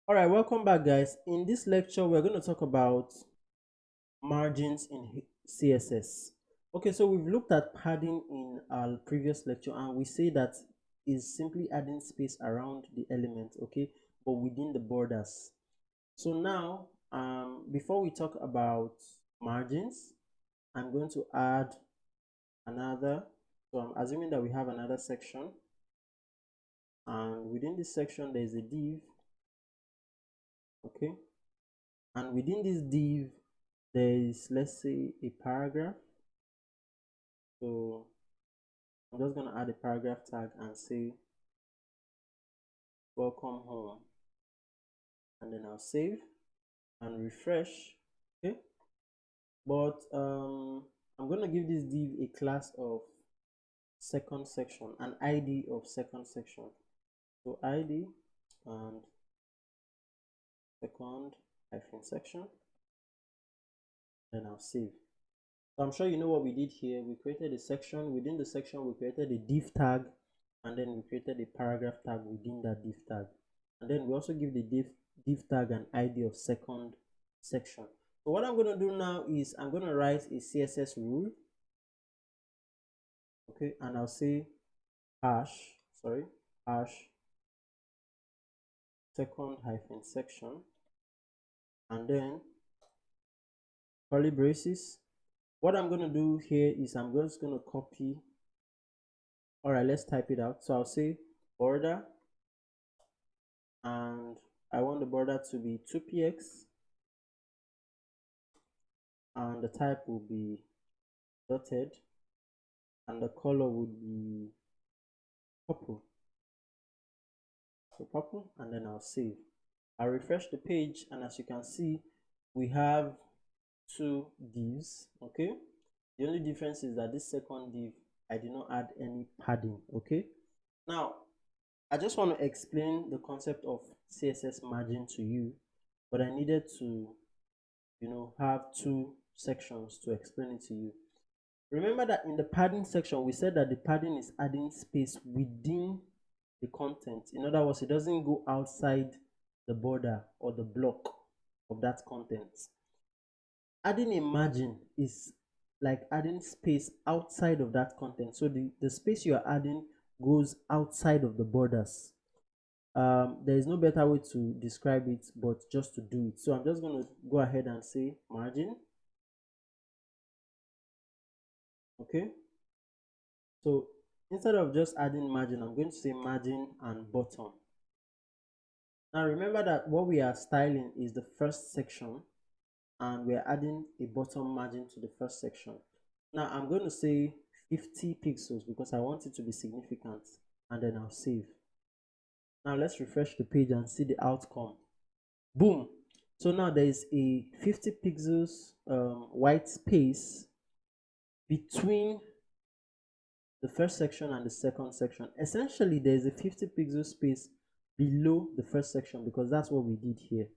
All right, welcome back, guys. In this lecture, we're going to talk about margins in CSS. Okay, so we've looked at padding in our previous lecture, and we say that is simply adding space around the element, okay, but within the borders. So now, before we talk about margins, I'm going to add another. So I'm assuming that we have another section, and within this section, there is a div, okay, and within this div there is, let's say, a paragraph. So I'm just going to add a paragraph tag and say welcome home, and then I'll save and refresh. Okay, but I'm going to give this div a class of second section, an ID of second section. So ID and second hyphen section, then I'll save. So I'm sure you know what we did here. We created a section. Within the section, we created a div tag, and then we created a paragraph tag within that div tag. And then we also give the div tag an ID of second section. So what I'm going to do now is I'm going to write a CSS rule. Okay, and I'll say hash second hyphen section, and then curly braces. What I'm going to do here is I'm just going to copy. All right, let's type it out. So I'll say border, and I want the border to be 2px, and the type will be dotted, and the color would be purple. So purple, and then I'll save. I'll refresh the page, and as you can see, we have two divs. Okay, the only difference is that this second div, I did not add any padding. Okay, now I just want to explain the concept of CSS margin to you, but I needed to have two sections to explain it to you. Remember that in the padding section, we said that the padding is adding space within the content. In other words, it doesn't go outside the border or the block of that content. Adding a margin is like adding space outside of that content. So the space you are adding goes outside of the borders. There is no better way to describe it but just to do it. So I'm just going to go ahead and say margin. Okay, so instead of just adding margin, I'm going to say margin and bottom. Now remember that what we are styling is the first section, and we're adding a bottom margin to the first section. Now I'm going to say 50 pixels because I want it to be significant, and then I'll save. Now let's refresh the page and see the outcome. Boom. So now there is a 50 pixels white space between the first section and the second section. Essentially, there is a 50 pixel space below the first section because that's what we did here.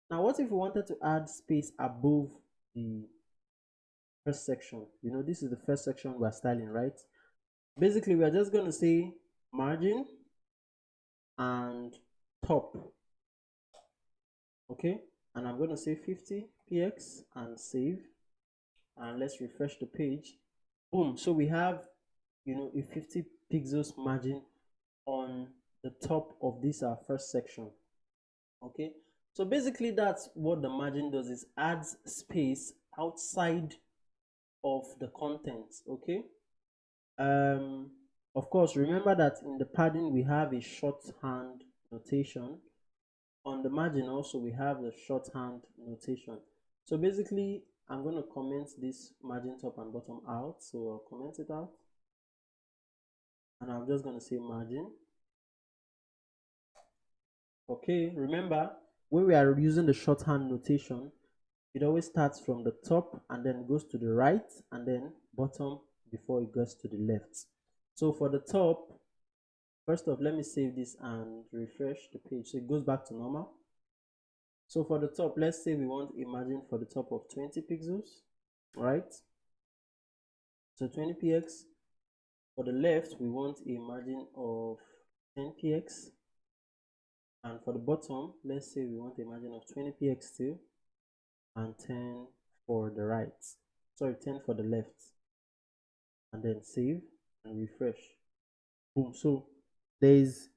Now, what if we wanted to add space above the first section? This is the first section we're styling, right? Basically, we're just going to say margin and top. Okay, and I'm going to say 50px and save, and let's refresh the page. Boom. So we have a 50 pixels margin on the top of this first section. Okay, so basically that's what the margin does, is adds space outside of the content. Okay, of course, remember that in the padding we have a shorthand notation. On the margin also we have the shorthand notation. So basically I'm going to comment this margin top and bottom out. So I'll comment it out, and I'm just going to say margin. Okay, remember when we are using the shorthand notation, it always starts from the top and then goes to the right and then bottom before it goes to the left. So for the top, first off, let me save this and refresh the page so it goes back to normal. So for the top, let's say we want a margin for the top of 20 pixels, right? So 20px. For the left, we want a margin of 10px. And for the bottom, let's say we want a margin of 20 pxt and 10 for the right, sorry, 10 for the left, and then save and refresh. Boom. So there is,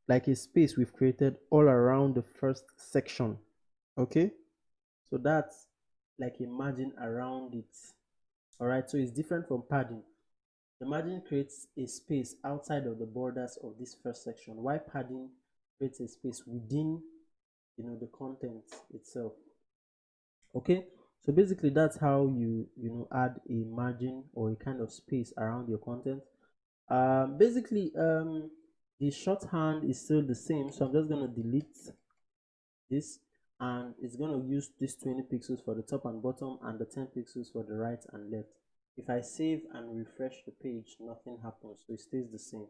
like a space we've created all around the first section. Okay, so that's like a margin around it. All right, so it's different from padding. The margin creates a space outside of the borders of this first section, while padding creates a space within, the content itself. Okay, so basically that's how you add a margin or a kind of space around your content. Basically, the shorthand is still the same, so I'm just going to delete this, and it's going to use this 20 pixels for the top and bottom and the 10 pixels for the right and left. If I save and refresh the page, nothing happens, so it stays the same.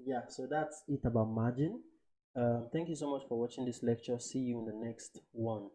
Yeah, so that's it about margin. Thank you so much for watching this lecture. See you in the next one.